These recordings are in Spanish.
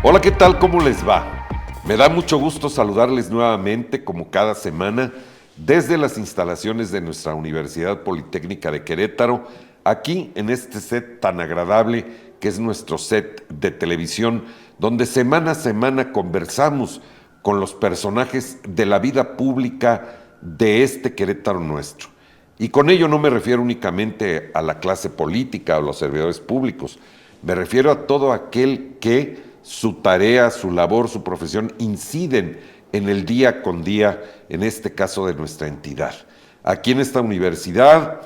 Hola, ¿qué tal? ¿Cómo les va? Me da mucho gusto saludarles nuevamente, como cada semana, desde las instalaciones de nuestra Universidad Politécnica de Querétaro, aquí en este set tan agradable que es nuestro set de televisión, donde semana a semana conversamos con los personajes de la vida pública de este Querétaro nuestro. Y con ello no me refiero únicamente a la clase política o los servidores públicos, me refiero a todo aquel que su tarea, su labor, su profesión inciden en el día con día, en este caso de nuestra entidad. Aquí en esta universidad,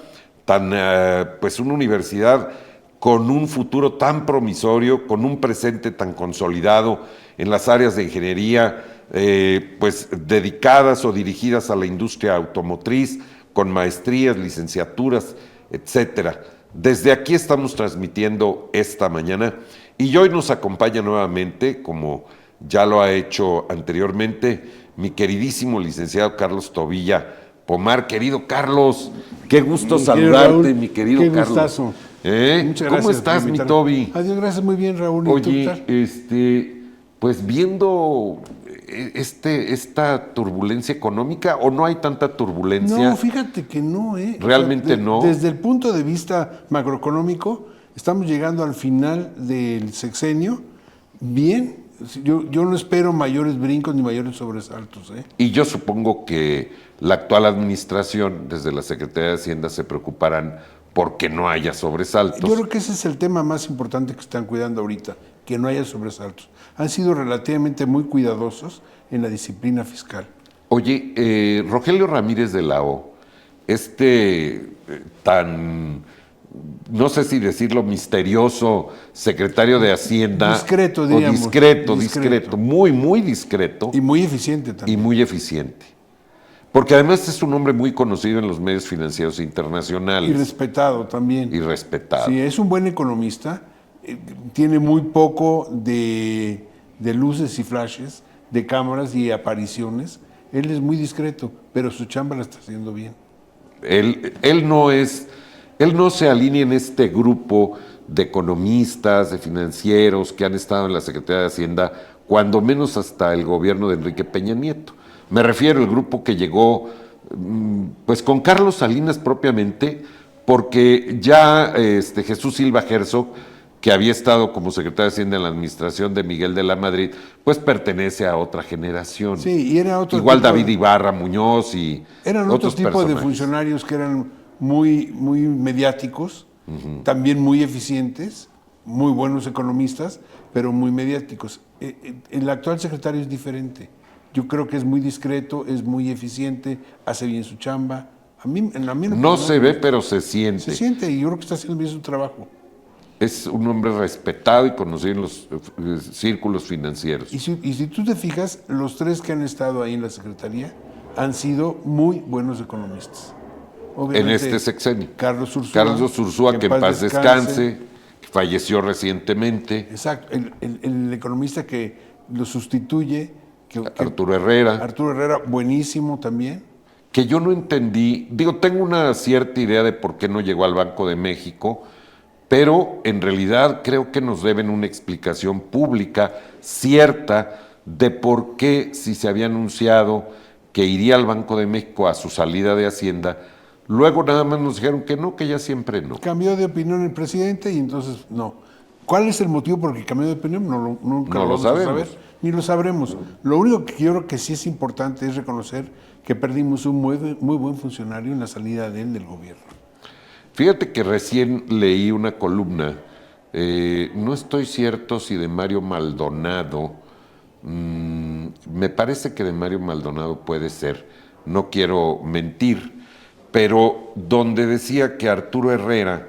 pues una universidad con un futuro tan promisorio, con un presente tan consolidado en las áreas de ingeniería, pues dedicadas o dirigidas a la industria automotriz, con maestrías, licenciaturas, etcétera. Desde aquí estamos transmitiendo esta mañana y hoy nos acompaña nuevamente, como ya lo ha hecho anteriormente, mi queridísimo licenciado Carlos Tobilla Pomar. Querido Carlos, qué gusto saludarte, Raúl, mi querido qué Carlos. gustazo. ¿Cómo Muchas gracias estás, por mi invitarme. Toby? Adiós, gracias, muy bien, Raúl. ¿Y tú, qué tal? Oye, pues viendo esta turbulencia económica, ¿o no hay tanta turbulencia? No, fíjate que no, ¿eh? Realmente no. Desde el punto de vista macroeconómico, estamos llegando al final del sexenio bien. Yo no espero mayores brincos ni mayores sobresaltos, ¿eh? Y yo supongo que la actual administración, desde la Secretaría de Hacienda, se preocuparán porque no haya sobresaltos. Yo creo que ese es el tema más importante que están cuidando ahorita, que no haya sobresaltos. Han sido relativamente muy cuidadosos en la disciplina fiscal. Oye, Rogelio Ramírez de la O, tan, no sé si decirlo, misterioso secretario de Hacienda. Discreto, diríamos. Discreto, muy discreto. Y muy eficiente también. Y muy eficiente. Porque además es un hombre muy conocido en los medios financieros internacionales. Y respetado también. Y respetado. Sí, es un buen economista. Tiene muy poco de luces y flashes, de cámaras y apariciones. Él es muy discreto, pero su chamba la está haciendo bien. Él no se alinea en este grupo de economistas, de financieros que han estado en la Secretaría de Hacienda, cuando menos hasta el gobierno de Enrique Peña Nieto. Me refiero al grupo que llegó pues con Carlos Salinas propiamente, porque ya Jesús Silva Herzog, que había estado como secretario de Hacienda en la administración de Miguel de la Madrid, pues pertenece a otra generación. Sí, y era otro igual tipo David Ibarra Muñoz y eran otros otro tipo personajes. de funcionarios que eran muy mediáticos, también muy eficientes, muy buenos economistas, pero muy mediáticos. El actual secretario es diferente. Yo creo que es muy discreto, es muy eficiente, hace bien su chamba. A mí no se ve, pero se siente. Se siente y yo creo que está haciendo bien su trabajo. Es un hombre respetado y conocido en los círculos financieros. Y si tú te fijas, los tres que han estado ahí en la Secretaría han sido muy buenos economistas. Obviamente, en este sexenio. Carlos Ursúa, que en paz descanse, que falleció recientemente. Exacto, el economista que lo sustituye. Arturo Herrera. Arturo Herrera, buenísimo también. Que yo no entendí, tengo una cierta idea de por qué no llegó al Banco de México, pero en realidad creo que nos deben una explicación pública cierta de por qué, si se había anunciado que iría al Banco de México a su salida de Hacienda, luego nada más nos dijeron que no, que ya siempre no. Cambió de opinión el presidente y entonces no. ¿Cuál es el motivo por el que cambió de opinión? Nunca lo vamos a saber, ni lo sabremos. Lo único que yo creo que sí es importante es reconocer que perdimos un muy buen funcionario en la salida de él del gobierno. Fíjate que recién leí una columna, no estoy cierto si de Mario Maldonado, me parece que de Mario Maldonado puede ser, no quiero mentir, pero donde decía que Arturo Herrera,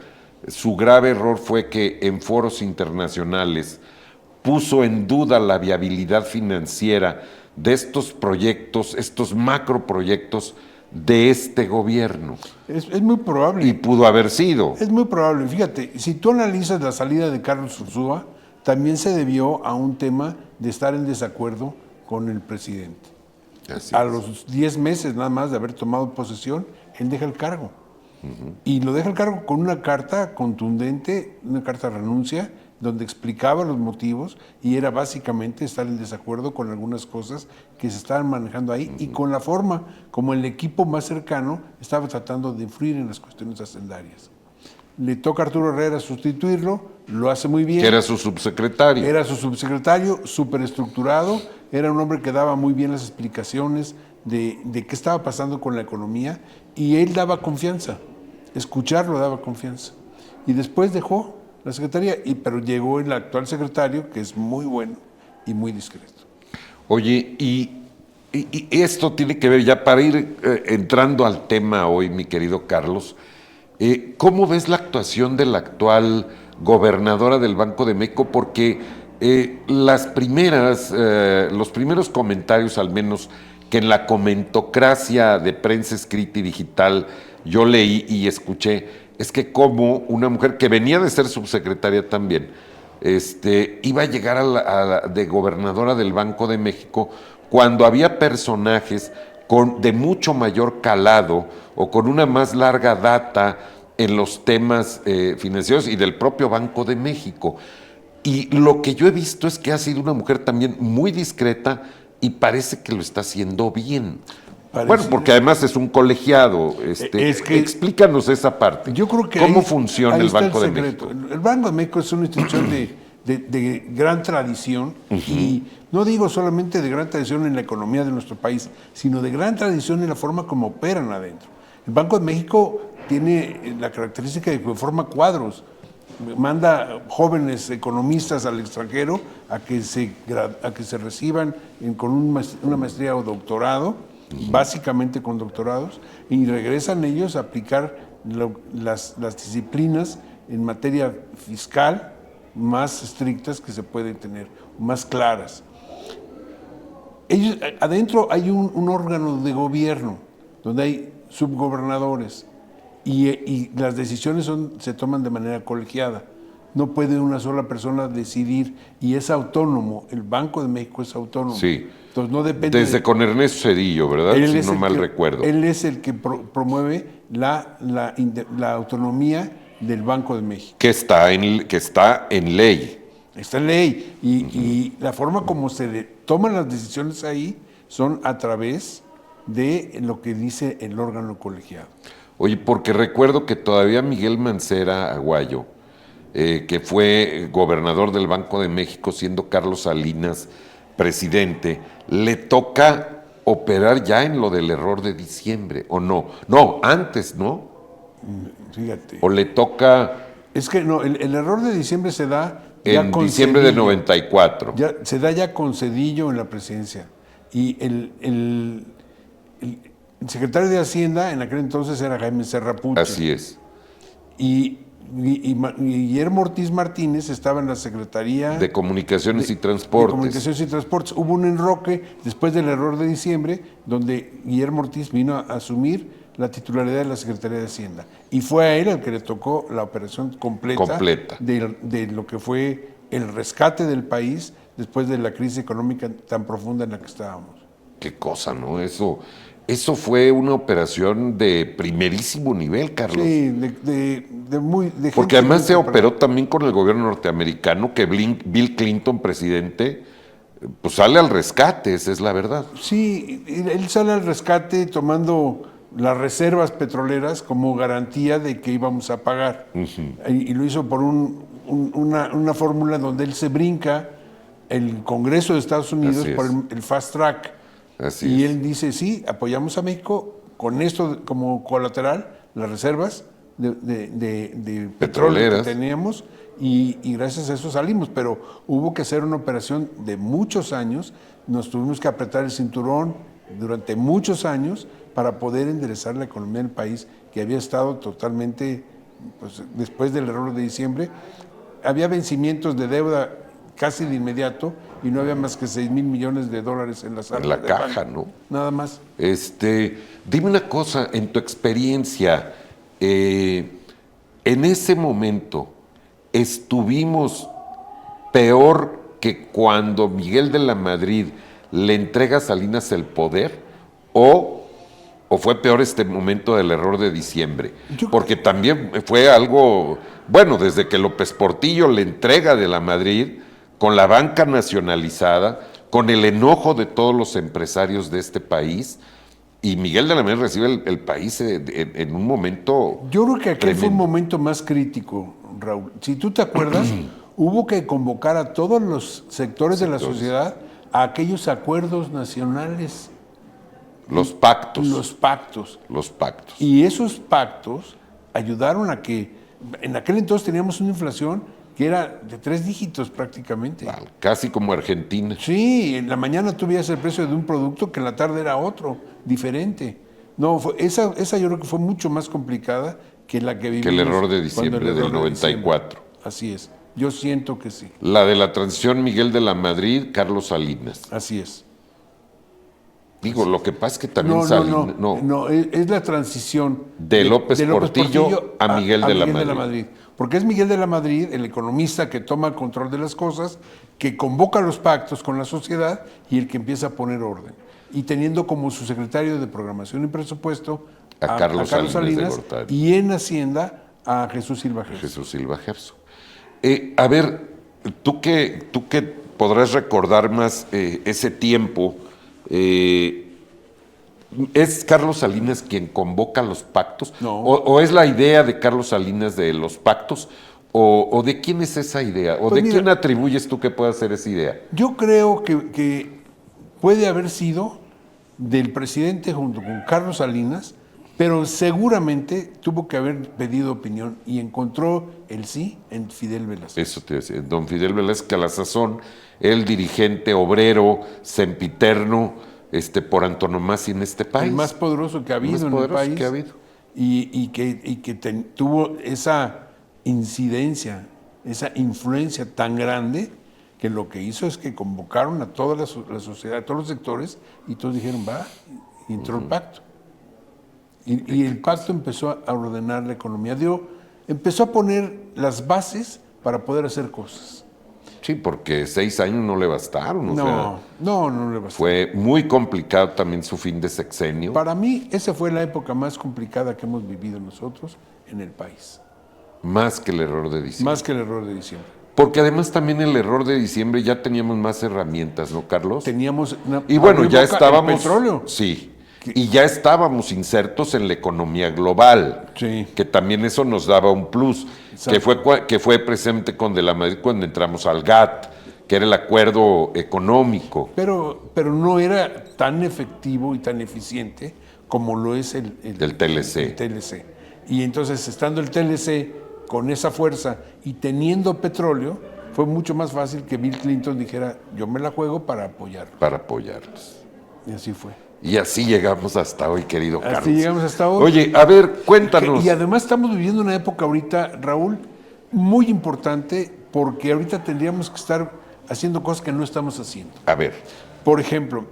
su grave error fue que en foros internacionales puso en duda la viabilidad financiera de estos proyectos, estos macroproyectos de este gobierno. Es muy probable. Y pudo haber sido. Es muy probable. Fíjate, si tú analizas la salida de Carlos Ursúa, también se debió a un tema de estar en desacuerdo con el presidente. A los 10 meses nada más de haber tomado posesión, él deja el cargo. Y lo deja el cargo con una carta contundente, una carta de renuncia, donde explicaba los motivos y era básicamente estar en desacuerdo con algunas cosas que se estaban manejando ahí y con la forma como el equipo más cercano estaba tratando de influir en las cuestiones hacendarias. Le toca a Arturo Herrera sustituirlo, lo hace muy bien. Que era su subsecretario. Era su subsecretario, súper estructurado, era un hombre que daba muy bien las explicaciones de qué estaba pasando con la economía y él daba confianza, escucharlo daba confianza. Y después dejó la secretaría, pero llegó el actual secretario, que es muy bueno y muy discreto. Oye, y esto tiene que ver, ya para ir entrando al tema hoy, mi querido Carlos, ¿cómo ves la actuación de la actual gobernadora del Banco de México? Porque los primeros comentarios, al menos que en la comentocracia de prensa escrita y digital yo leí y escuché, es que como una mujer que venía de ser subsecretaria también, iba a llegar de gobernadora del Banco de México cuando había personajes de mucho mayor calado o con una más larga data en los temas financieros y del propio Banco de México. Y lo que yo he visto es que ha sido una mujer también muy discreta y parece que lo está haciendo bien. Bueno, porque además es un colegiado. Explícanos esa parte. Yo creo que ¿Cómo funciona el Banco de secreto. México? El Banco de México es una institución de gran tradición y no digo solamente de gran tradición en la economía de nuestro país, sino de gran tradición en la forma como operan adentro. El Banco de México tiene la característica de que forma cuadros, manda jóvenes economistas al extranjero a que se reciban con una maestría o doctorado, básicamente con doctorados, y regresan ellos a aplicar las disciplinas en materia fiscal más estrictas que se pueden tener, más claras. Adentro hay un órgano de gobierno donde hay subgobernadores y las decisiones se toman de manera colegiada. No puede una sola persona decidir y es autónomo. El Banco de México es autónomo. Sí. Entonces no depende. Desde con Ernesto Cedillo, ¿verdad? Si no mal recuerdo. Él es el que promueve la autonomía del Banco de México. Que está en ley. Está en ley. Y la forma como se toman las decisiones ahí son a través de lo que dice el órgano colegiado. Oye, porque recuerdo que todavía Miguel Mancera Aguayo, que fue gobernador del Banco de México, siendo Carlos Salinas presidente, le toca operar ya en lo del error de diciembre, ¿o no? No, antes, ¿no? Fíjate. O le toca... Es que no, el error de diciembre se da en diciembre de 94. Se da ya con Cedillo en la presidencia. Y el secretario de Hacienda en aquel entonces era Jaime Serra Puche. Así es. Y Guillermo Ortiz Martínez estaba en la Secretaría de Comunicaciones y Transportes. De Comunicaciones y Transportes. Hubo un enroque después del error de diciembre donde Guillermo Ortiz vino a asumir la titularidad de la Secretaría de Hacienda. Y fue a él al que le tocó la operación completa. De lo que fue el rescate del país después de la crisis económica tan profunda en la que estábamos. Qué cosa, ¿no? Eso fue una operación de primerísimo nivel, Carlos. Sí, porque además se operó también con el gobierno norteamericano, que Bill Clinton, presidente, pues sale al rescate, esa es la verdad. Sí, él sale al rescate tomando las reservas petroleras como garantía de que íbamos a pagar. Y lo hizo por una fórmula donde él se brinca el Congreso de Estados Unidos por el fast track. Y él dice, sí, apoyamos a México con esto como colateral, las reservas de petróleo que teníamos y gracias a eso salimos. Pero hubo que hacer una operación de muchos años, nos tuvimos que apretar el cinturón durante muchos años para poder enderezar la economía del país, que había estado totalmente, pues, después del error de diciembre, había vencimientos de deuda casi de inmediato y no había más que 6,000 millones de dólares en la caja, ¿no? Nada más. Dime una cosa, en tu experiencia, en ese momento, ¿estuvimos peor que cuando Miguel de la Madrid le entrega a Salinas el poder? ¿O ¿O fue peor este momento del error de diciembre? Yo- Porque también fue algo, bueno, desde que López Portillo le entrega de la Madrid, con la banca nacionalizada, con el enojo de todos los empresarios de este país, y Miguel de la Madrid recibe el país en un momento Yo creo que aquel fue un tremendo. momento más crítico, Raúl. Si tú te acuerdas, hubo que convocar a todos los sectores de la sociedad a aquellos acuerdos nacionales, Los pactos. los pactos. Los pactos. Y esos pactos ayudaron a que, en aquel entonces teníamos una inflación que era de 3 dígitos prácticamente. Casi como Argentina. Sí, en la mañana tú veías el precio de un producto que en la tarde era otro, diferente. No, esa yo creo que fue mucho más complicada que la que vivimos. Que el error de cuando diciembre el error del de diciembre. 94. Así es. Yo siento que sí. La de la transición Miguel de la Madrid, Carlos Salinas. Así es. Digo, lo que pasa es que también No, Salinas. no, es la transición De López Portillo a Miguel de la Madrid. Porque es Miguel de la Madrid, el economista que toma el control de las cosas, que convoca los pactos con la sociedad y el que empieza a poner orden. Y teniendo como su secretario de Programación y Presupuesto A Carlos Salinas de Gortari. y en Hacienda a Jesús Silva Gerso. Jesús Silva Gerso. A ver, tú que podrás recordar más ese tiempo, ¿es Carlos Salinas quien convoca los pactos? No. ¿O es la idea de Carlos Salinas de los pactos? ¿O de quién es esa idea? ¿O Pues de mira, quién atribuyes tú que pueda ser esa idea? Yo creo que puede haber sido del presidente junto con Carlos Salinas, pero seguramente tuvo que haber pedido opinión y encontró el sí en Fidel Velázquez. Eso te decía. Don Fidel Velázquez, a la sazón, el dirigente obrero, sempiterno, por antonomasia en este país. El más poderoso que ha habido Más en el poderoso país. que ha habido. Y que tuvo esa incidencia, esa influencia tan grande que lo que hizo es que convocaron a toda la sociedad, a todos los sectores, y todos dijeron, va, y entró el pacto. Y el pacto empezó a ordenar la economía, empezó a poner las bases para poder hacer cosas. Sí, porque 6 años no le bastaron. No le bastó. Fue muy complicado también su fin de sexenio. Para mí, esa fue la época más complicada que hemos vivido nosotros en el país. Más que el error de diciembre. Más que el error de diciembre. Porque además también el error de diciembre ya teníamos más herramientas, ¿no, Carlos? Teníamos Y bueno, ya el estábamos. petróleo. Sí. Y ya estábamos insertos en la economía global. Sí. Que también eso nos daba un plus. Exacto. Que fue precisamente con De la Madrid cuando entramos al GATT, que era el acuerdo económico. Pero no era tan efectivo y tan eficiente como lo es el TLC. el TLC. Y entonces, estando el TLC con esa fuerza y teniendo petróleo, fue mucho más fácil que Bill Clinton dijera, yo me la juego para apoyarlo. Para apoyarlos. Y así fue. Y así llegamos hasta hoy, querido Carlos. Así llegamos hasta hoy. Oye, a ver, cuéntanos. Y además estamos viviendo una época ahorita, Raúl, muy importante, porque ahorita tendríamos que estar haciendo cosas que no estamos haciendo. A ver, Por ejemplo,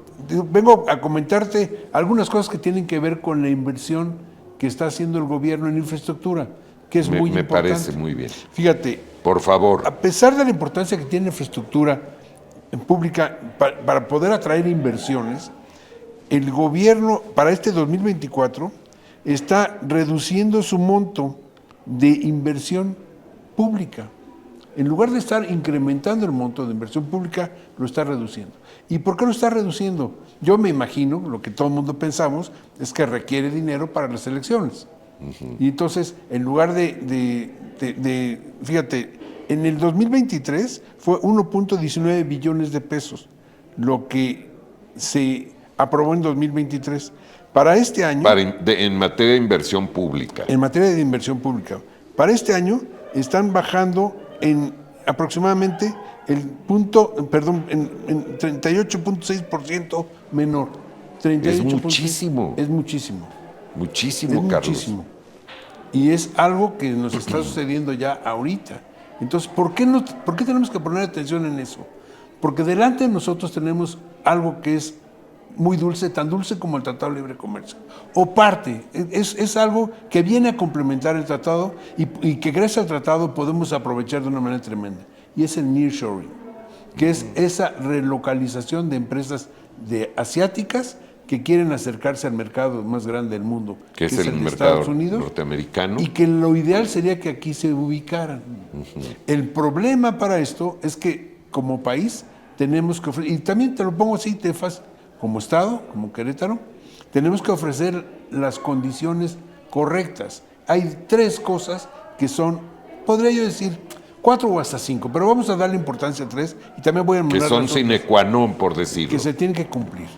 vengo a comentarte algunas cosas que tienen que ver con la inversión que está haciendo el gobierno en infraestructura, que es muy me importante. parece muy bien. Fíjate, Por favor. a pesar de la importancia que tiene la infraestructura pública para poder atraer inversiones, el gobierno para este 2024 está reduciendo su monto de inversión pública. En lugar de estar incrementando el monto de inversión pública, lo está reduciendo. ¿Y por qué lo está reduciendo? Yo me imagino, lo que todo el mundo pensamos, es que requiere dinero para las elecciones. Y entonces, en lugar fíjate, en el 2023 fue 1.19 billones de pesos, lo que se aprobó en 2023. Para este año... En materia de inversión pública. En materia de inversión pública. Para este año están bajando en aproximadamente en 38.6% menor. 38. Es muchísimo. Es muchísimo. Muchísimo, Es Carlos. muchísimo. Y es algo que nos está sucediendo ya ahorita. Entonces, ¿por qué tenemos que poner atención en eso? Porque delante de nosotros tenemos algo que es muy dulce, tan dulce como el Tratado de Libre Comercio. O parte, es algo que viene a complementar el tratado y que gracias al tratado podemos aprovechar de una manera tremenda. Y es el nearshoring, que es esa relocalización de empresas asiáticas que quieren acercarse al mercado más grande del mundo, que es el de mercado Estados Unidos, norteamericano. y que lo ideal sería que aquí se ubicaran. El problema para esto es que como país tenemos que ofrecer, y también te lo pongo así, como Estado, como Querétaro, tenemos que ofrecer las condiciones correctas. Hay 3 cosas que son, podría yo decir, 4 o hasta 5, pero vamos a darle importancia a 3 y también voy a que son sine qua non, por decirlo. Que se tienen que cumplir.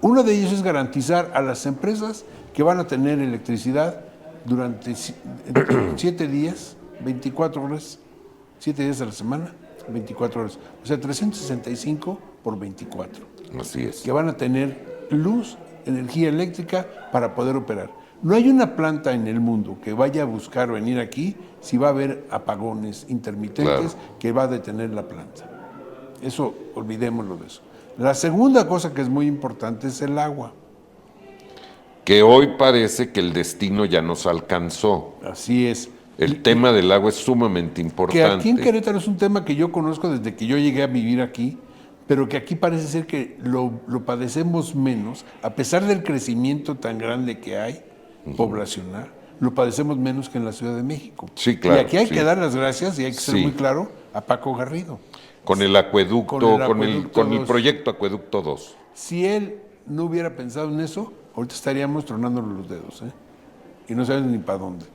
Uno de ellos es garantizar a las empresas que van a tener electricidad durante 7 días, 24 horas, 7 días a la semana, 24 horas. O sea, 365 por 24. Así es. Que van a tener luz, energía eléctrica para poder operar. No hay una planta en el mundo que vaya a buscar venir aquí si va a haber apagones intermitentes que va a detener la planta. Eso, olvidémoslo de eso. La segunda cosa que es muy importante es el agua. Que hoy parece que el destino ya nos alcanzó. Así es. El tema del agua es sumamente importante. Que aquí en Querétaro es un tema que yo conozco desde que yo llegué a vivir aquí, pero que aquí parece ser que lo padecemos menos, a pesar del crecimiento tan grande que hay, poblacional, lo padecemos menos que en la Ciudad de México. Sí, claro. Y aquí hay que dar las gracias, y hay que ser muy claro, a Paco Garrido. Con el acueducto, con el proyecto Acueducto 2. Si él no hubiera pensado en eso, ahorita estaríamos tronándole los dedos, y no sabemos ni para dónde.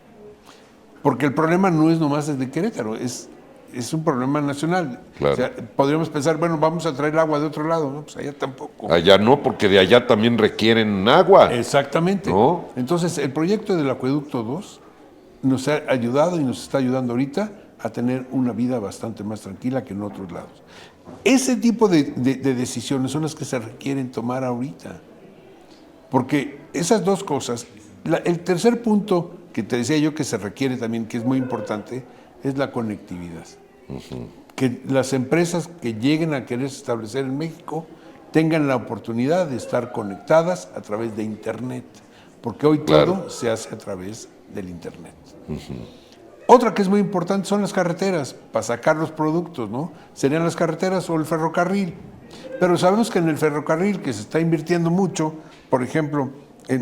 Porque el problema no es nomás de Querétaro, es un problema nacional. Claro. O sea, podríamos pensar, bueno, vamos a traer agua de otro lado, ¿no? Pues allá tampoco. Allá no, porque de allá también requieren agua. Exactamente. ¿No? Entonces, el proyecto del Acueducto 2 nos ha ayudado y nos está ayudando ahorita a tener una vida bastante más tranquila que en otros lados. Ese tipo de decisiones son las que se requieren tomar ahorita. Porque esas 2 cosas, el tercer punto que te decía yo que se requiere también, que es muy importante, es la conectividad. Que las empresas que lleguen a querer establecer en México tengan la oportunidad de estar conectadas a través de Internet, porque hoy todo se hace a través del Internet. Otra que es muy importante son las carreteras, para sacar los productos, ¿no? Serían las carreteras o el ferrocarril. Pero sabemos que en el ferrocarril, que se está invirtiendo mucho, por ejemplo, se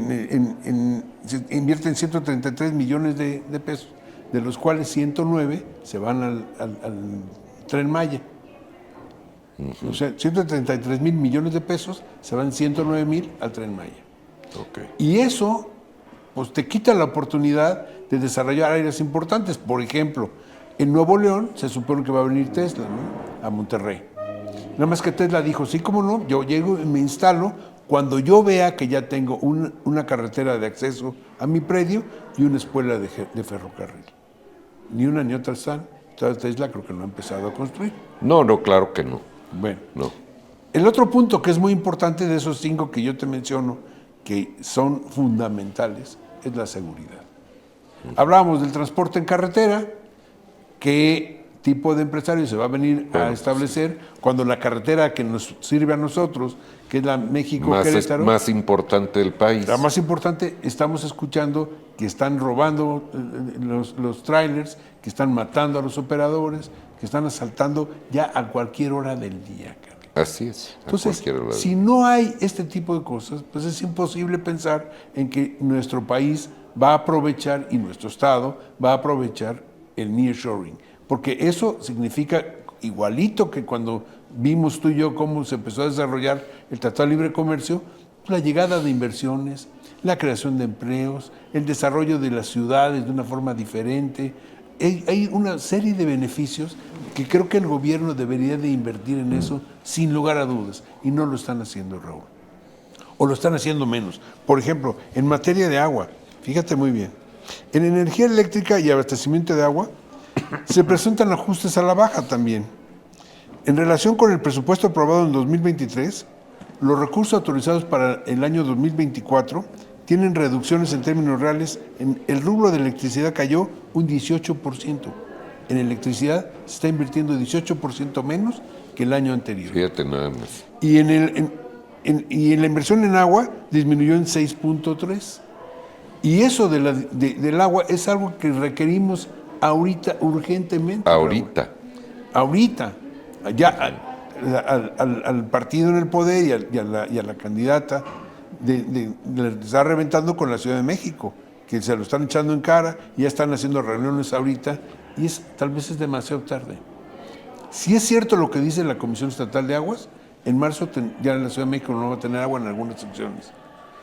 invierten 133 millones de pesos, de los cuales 109 se van al Tren Maya. O sea, 133 mil millones de pesos, se van 109 mil al Tren Maya. Okay. Y eso, pues te quita la oportunidad de desarrollar áreas importantes. Por ejemplo, en Nuevo León se supone que va a venir Tesla, ¿no? A Monterrey. Nada más que Tesla dijo, sí, cómo no, yo llego y me instalo cuando yo vea que ya tengo una carretera de acceso a mi predio y una escuela de ferrocarril. Ni una ni otra están. Entonces Tesla creo que no ha empezado a construir. No, claro que no. Bueno, no. El otro punto que es muy importante de esos 5 que yo te menciono, que son fundamentales, es la seguridad. Hablábamos del transporte en carretera, qué tipo de empresario se va a venir a establecer cuando la carretera que nos sirve a nosotros, que es la México-Querétaro, más importante del país. La más importante, estamos escuchando que están robando los trailers, que están matando a los operadores, que están asaltando ya a cualquier hora del día. Así es. Entonces, si no hay este tipo de cosas, pues es imposible pensar en que nuestro país va a aprovechar, y nuestro Estado va a aprovechar el nearshoring, porque eso significa, igualito que cuando vimos tú y yo cómo se empezó a desarrollar el Tratado de Libre Comercio, la llegada de inversiones, la creación de empleos, el desarrollo de las ciudades de una forma diferente. Hay una serie de beneficios que creo que el gobierno debería de invertir en eso sin lugar a dudas, y no lo están haciendo, Raúl. O lo están haciendo menos. Por ejemplo, en materia de agua, fíjate muy bien, en energía eléctrica y abastecimiento de agua se presentan ajustes a la baja también. En relación con el presupuesto aprobado en 2023, los recursos autorizados para el año 2024 tienen reducciones en términos reales. En el rubro de electricidad cayó un 18%. En electricidad se está invirtiendo 18% menos que el año anterior. Fíjate nada más. Y en la inversión en agua disminuyó en 6.3%. Y eso del agua es algo que requerimos ahorita, urgentemente. Ahorita. Ahorita. Ya al partido en el poder y a la candidata está reventando con la Ciudad de México, que se lo están echando en cara, y ya están haciendo reuniones ahorita, y tal vez es demasiado tarde. Si es cierto lo que dice la Comisión Estatal de Aguas, en marzo ya la Ciudad de México no va a tener agua en algunas secciones.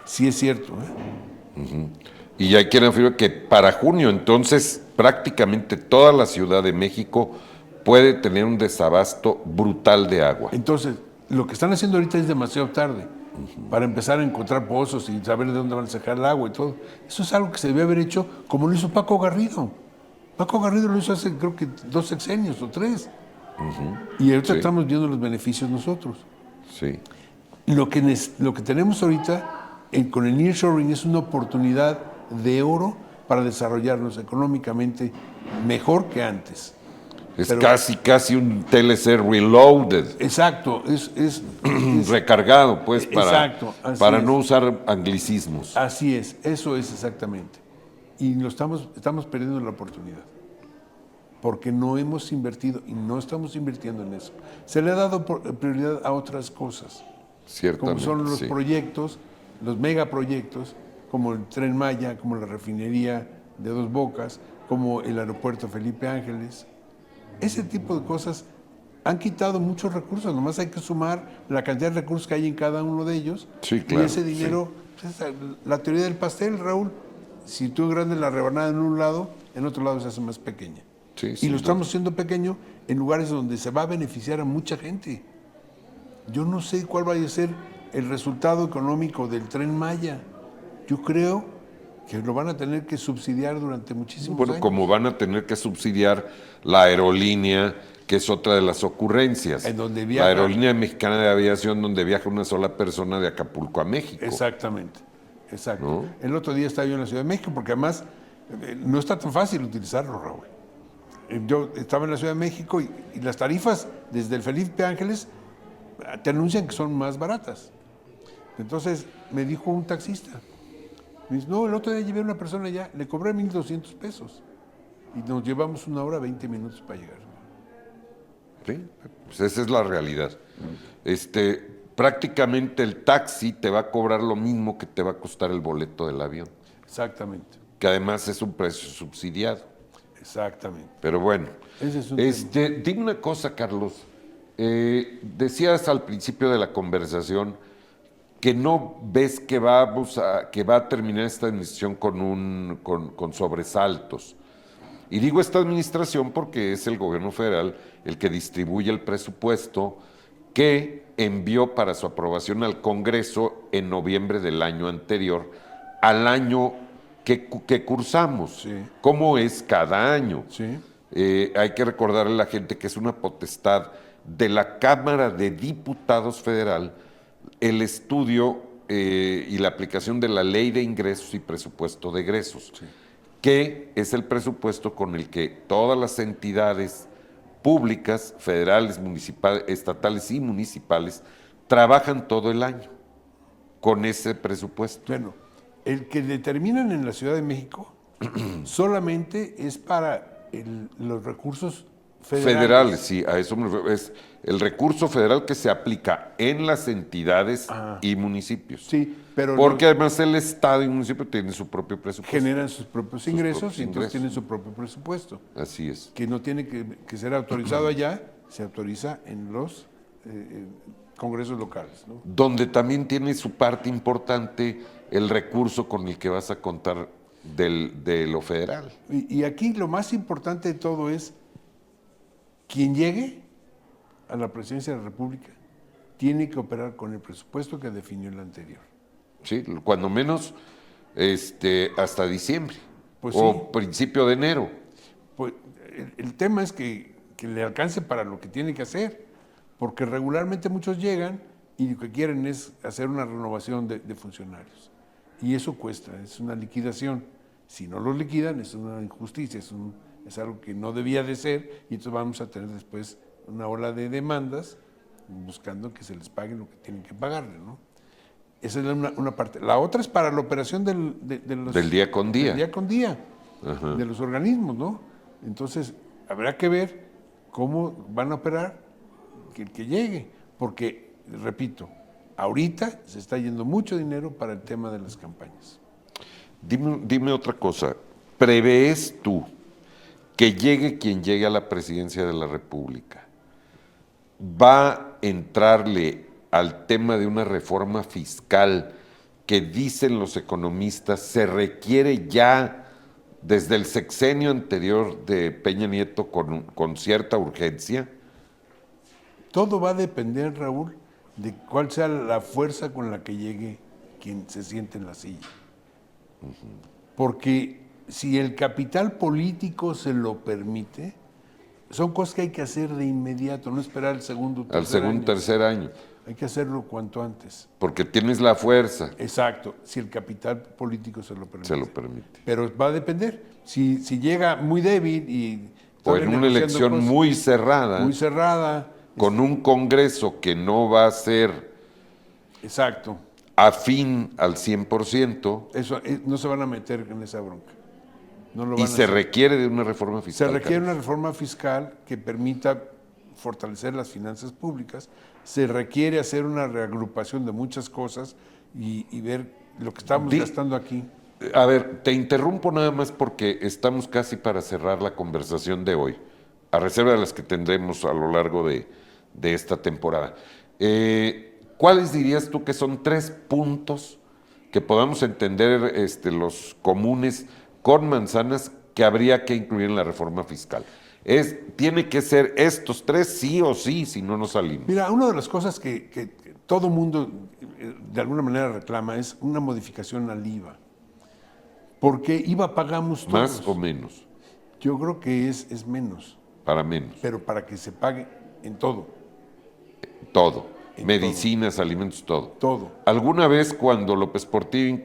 Sí es cierto. Y ya quieren afirmar que para junio, entonces, prácticamente toda la Ciudad de México puede tener un desabasto brutal de agua. Entonces, lo que están haciendo ahorita es demasiado tarde para empezar a encontrar pozos y saber de dónde van a sacar el agua y todo. Eso es algo que se debe haber hecho como lo hizo Paco Garrido. Paco Garrido lo hizo hace, creo que 2 sexenios o 3. Y ahorita estamos viendo los beneficios nosotros. Sí. Lo que tenemos ahorita con el nearshoring es una oportunidad de oro para desarrollarnos económicamente mejor que antes. Es casi un TLC reloaded. Exacto, es recargado, pues, para no es. usar anglicismos. Así es, eso es exactamente. Y estamos perdiendo la oportunidad. Porque no hemos invertido y no estamos invirtiendo en eso. Se le ha dado prioridad a otras cosas. Ciertamente, como son los proyectos, los megaproyectos, como el Tren Maya, como la refinería de Dos Bocas, como el aeropuerto Felipe Ángeles. Ese tipo de cosas han quitado muchos recursos, nomás hay que sumar la cantidad de recursos que hay en cada uno de ellos. Sí, claro, y ese dinero, pues, la teoría del pastel, Raúl, si tú engrandes la rebanada en un lado, en otro lado se hace más pequeña. Y lo estamos haciendo pequeño en lugares donde se va a beneficiar a mucha gente. Yo no sé cuál vaya a ser el resultado económico del Tren Maya. Yo creo que lo van a tener que subsidiar durante muchísimos años. Como van a tener que subsidiar la aerolínea, que es otra de las ocurrencias. En donde viaja. La aerolínea mexicana de aviación, donde viaja una sola persona de Acapulco a México. Exactamente, exacto. ¿No? El otro día estaba yo en la Ciudad de México, porque además no está tan fácil utilizarlo, Raúl. Yo estaba en la Ciudad de México y las tarifas desde el Felipe Ángeles te anuncian que son más baratas. Entonces me dijo un taxista, me dice, no, el otro día llevé a una persona allá, le cobré 1,200 pesos y nos llevamos 1 hora 20 minutos para llegar. Sí, pues esa es la realidad. Prácticamente el taxi te va a cobrar lo mismo que te va a costar el boleto del avión. Exactamente. Que además es un precio subsidiado. Exactamente. Pero bueno, ese es un dime una cosa, Carlos. Decías al principio de la conversación que no ves que va a terminar esta administración con sobresaltos. Y digo esta administración porque es el gobierno federal el que distribuye el presupuesto que envió para su aprobación al Congreso en noviembre del año anterior, al año que cursamos. Sí. ¿Cómo es cada año? Sí. Hay que recordarle a la gente que es una potestad de la Cámara de Diputados Federal el estudio y la aplicación de la Ley de Ingresos y Presupuesto de Egresos, Sí. que es el presupuesto con el que todas las entidades públicas, federales, municipales, estatales y municipales, trabajan todo el año con ese presupuesto. Bueno, el que determinan en la Ciudad de México solamente es para los recursos federales. Sí, a eso me refiero. Es el recurso federal que se aplica en las entidades y municipios. Sí, pero porque además el Estado y el municipio tienen su propio presupuesto. Generan sus propios ingresos y entonces tienen su propio presupuesto. Así es. Que no tiene que ser autorizado allá, se autoriza en los congresos locales, ¿no? Donde también tiene su parte importante el recurso con el que vas a contar de lo federal. Y aquí lo más importante de todo es quien llegue a la presidencia de la República tiene que operar con el presupuesto que definió el anterior. Sí, cuando menos hasta diciembre Pues o sí. principio de enero. Pues el tema es que le alcance para lo que tiene que hacer, porque regularmente muchos llegan y lo que quieren es hacer una renovación de funcionarios. Y eso cuesta, es una liquidación. Si no los liquidan, es una injusticia, es algo que no debía de ser, y entonces vamos a tener después una ola de demandas buscando que se les pague lo que tienen que pagarle, ¿no? Esa es una parte. La otra es para la operación del día con día. Del día con día, de los organismos, ¿no? Entonces, habrá que ver cómo van a operar el que llegue, porque, repito, ahorita se está yendo mucho dinero para el tema de las campañas. Dime otra cosa. ¿Prevés tú que llegue quien llegue a la presidencia de la República? ¿Va a entrarle al tema de una reforma fiscal que dicen los economistas se requiere ya desde el sexenio anterior de Peña Nieto con cierta urgencia? Todo va a depender, Raúl, de cuál sea la fuerza con la que llegue quien se siente en la silla. Porque si el capital político se lo permite, son cosas que hay que hacer de inmediato, no esperar el segundo Al segundo, tercer año. Hay que hacerlo cuanto antes. Porque tienes la fuerza. Exacto, si el capital político se lo permite. Se lo permite. Pero va a depender. Si llega muy débil y... O en una elección cosas, muy cerrada. Muy cerrada. Con un Congreso que no va a ser... Exacto. Afín al 100%. Eso, no se van a meter en esa bronca. No lo van y a se hacer. Requiere de una reforma fiscal. Se requiere Carlos. una reforma fiscal que permita fortalecer las finanzas públicas. Se requiere hacer una reagrupación de muchas cosas y ver lo que estamos gastando aquí. A ver, te interrumpo nada más porque estamos casi para cerrar la conversación de hoy, a reserva de las que tendremos a lo largo de esta temporada. ¿Cuáles dirías tú que son 3 puntos que podamos entender los comunes con manzanas que habría que incluir en la reforma fiscal? Tiene que ser estos 3 sí o sí, si no nos salimos. Mira, una de las cosas que todo mundo de alguna manera reclama es una modificación al IVA. Porque IVA pagamos todos. ¿Más o menos? Yo creo que es menos. Para menos. Pero para que se pague en todo. Todo. En Medicinas, todo. Alimentos, todo. Todo. ¿Alguna vez cuando López Portillo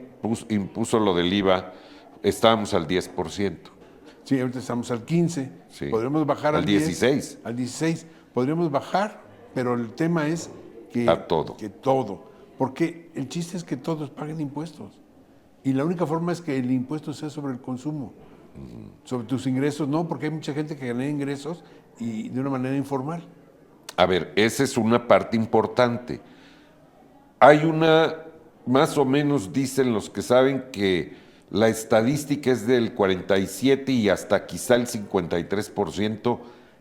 impuso lo del IVA, estábamos al 10%? Sí, ahorita estamos al 15%. Sí. Podremos bajar al 16%. Al 16%. Podríamos bajar, pero el tema es que... A todo. Que todo. Porque el chiste es que todos paguen impuestos. Y la única forma es que el impuesto sea sobre el consumo. Sobre tus ingresos, no, porque hay mucha gente que gana ingresos y de una manera informal. A ver, esa es una parte importante. Hay más o menos dicen los que saben que la estadística es del 47 y hasta quizá el 53%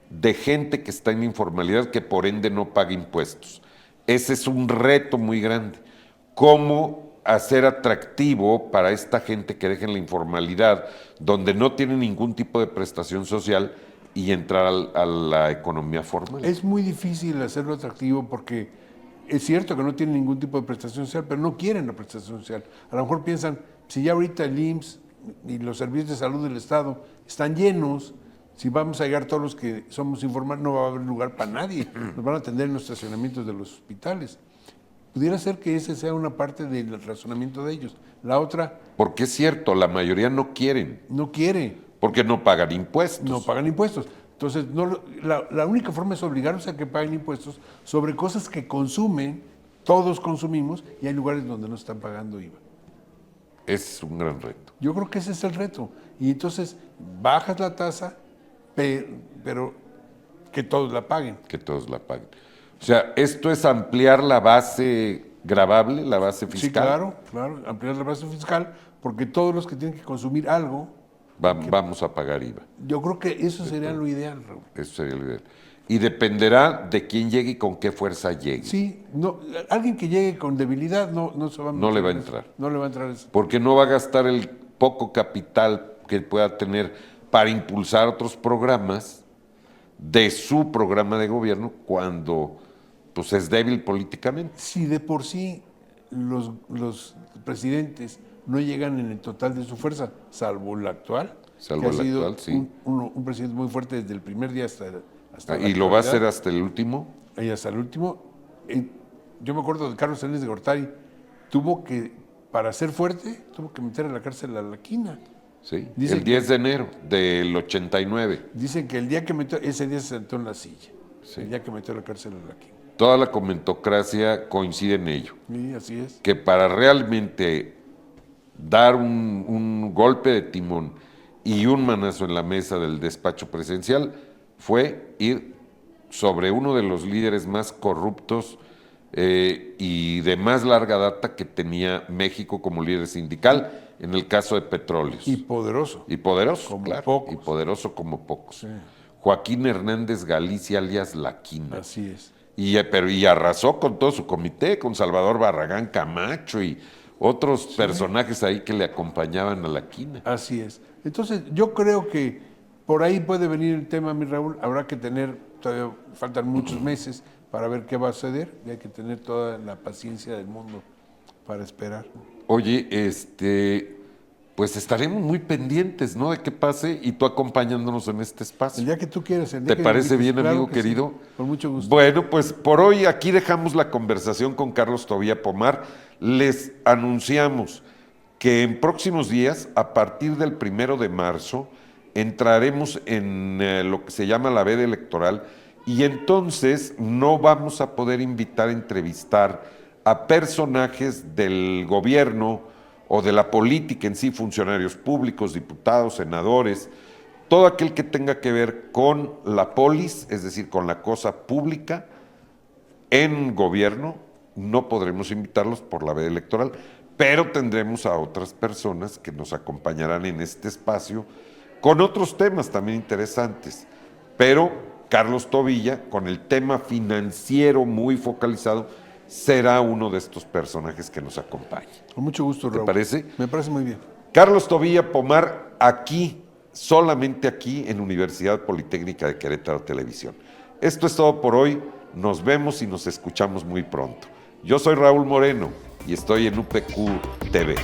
de gente que está en informalidad que por ende no paga impuestos. Ese es un reto muy grande. ¿Cómo hacer atractivo para esta gente que deja en la informalidad, donde no tiene ningún tipo de prestación social y entrar a la economía formal? Es muy difícil hacerlo atractivo porque es cierto que no tienen ningún tipo de prestación social, pero no quieren la prestación social. A lo mejor piensan, si ya ahorita el IMSS y los servicios de salud del Estado están llenos, si vamos a llegar todos los que somos informales, no va a haber lugar para nadie. Nos van a atender en los estacionamientos de los hospitales. Pudiera ser que ese sea una parte del razonamiento de ellos. La otra... Porque es cierto, la mayoría no quieren. No quiere. Porque no pagan impuestos. No pagan impuestos. Entonces, la única forma es obligarlos a que paguen impuestos sobre cosas que consumen, todos consumimos, y hay lugares donde no están pagando IVA. Es un gran reto. Yo creo que ese es el reto. Y entonces, bajas la tasa, pero que todos la paguen. Que todos la paguen. O sea, esto es ampliar la base gravable, la base fiscal. Sí, claro, ampliar la base fiscal, porque todos los que tienen que consumir algo... Vamos a pagar IVA. Yo creo que eso sería lo ideal, Raúl. Eso sería lo ideal. Y dependerá de quién llegue y con qué fuerza llegue. Sí, no, alguien que llegue con debilidad no se va a meter. No le va a entrar. No le va a entrar eso. Porque no va a gastar el poco capital que pueda tener para impulsar otros programas de su programa de gobierno cuando pues es débil políticamente. Si de por sí los presidentes no llegan en el total de su fuerza, salvo el actual, Salvo que ha el sido actual, sí. un presidente muy fuerte desde el primer día hasta la Y lo va a actualidad, hacer hasta el último. y hasta el último. Yo me acuerdo de Carlos Salinas de Gortari, para ser fuerte, tuvo que meter a la cárcel a la quina. Sí, Dice el 10 de enero del 89. Dicen que el día que metió, ese día se sentó en la silla. Sí. El día que metió a la cárcel a la quina. Toda la comentocracia coincide en ello. Sí, así es. Que para realmente dar un golpe de timón y un manazo en la mesa del despacho presidencial fue ir sobre uno de los líderes más corruptos y de más larga data que tenía México como líder sindical, en el caso de Petróleos. Y poderoso. Y poderoso, Como claro. pocos. Y poderoso como pocos. Sí. Joaquín Hernández Galicia, alias La Quina. Así es. Y arrasó con todo su comité, con Salvador Barragán Camacho y otros personajes ahí que le acompañaban a La Quina. Así es. Entonces, yo creo que por ahí puede venir el tema, mi Raúl. Habrá que tener, todavía faltan muchos meses para ver qué va a suceder y hay que tener toda la paciencia del mundo para esperar. Oye, pues estaremos muy pendientes, ¿no? De qué pase y tú acompañándonos en este espacio. El día que tú quieras. El día ¿Te que me parece invites, bien, claro amigo que sí. querido? Con mucho gusto. Bueno, pues por hoy aquí dejamos la conversación con Carlos Tobía Pomar. Les anunciamos que en próximos días, a partir del 1 de marzo, entraremos en lo que se llama la veda electoral y entonces no vamos a poder invitar a entrevistar a personajes del gobierno o de la política en sí, funcionarios públicos, diputados, senadores, todo aquel que tenga que ver con la polis, es decir, con la cosa pública en gobierno, no podremos invitarlos por la veda electoral, pero tendremos a otras personas que nos acompañarán en este espacio con otros temas también interesantes. Pero Carlos Tobilla, con el tema financiero muy focalizado, será uno de estos personajes que nos acompañe. Con mucho gusto, Raúl. ¿Te parece? Me parece muy bien. Carlos Tobilla Pomar, aquí, solamente aquí en Universidad Politécnica de Querétaro Televisión. Esto es todo por hoy. Nos vemos y nos escuchamos muy pronto. Yo soy Raúl Moreno y estoy en UPQ TV.